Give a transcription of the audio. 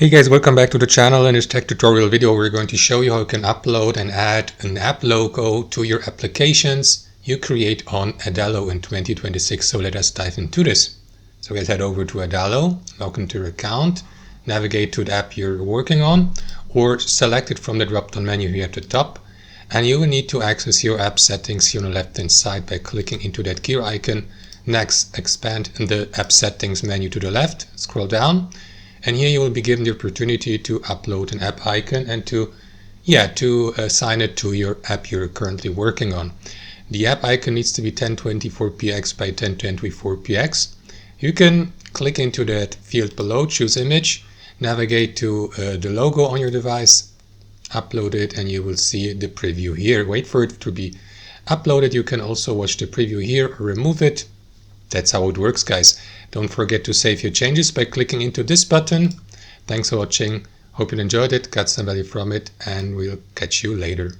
Hey guys, welcome back to the channel. In this tech tutorial video we're going to show you how you can upload and add an app logo to your applications you create on Adalo in 2026. So let us dive into this. So let's head over to Adalo, log into your account, navigate to the app you're working on, or select it from the drop-down menu here at the top. And you will need to access your app settings here on the left hand side by clicking into that gear icon. Next, expand the app settings menu to the left, scroll down. And here you will be given the opportunity to upload an app icon and to assign it to your app you're currently working on. The app icon needs to be 1024px by 1024px. You can click into that field below, choose image, navigate to the logo on your device, upload it, and you will see the preview here. Wait for it to be uploaded. You can also watch the preview here or remove it. That's how it works, guys. Don't forget to save your changes by clicking into this button. Thanks for watching. Hope you enjoyed it, got some value from it, and we'll catch you later.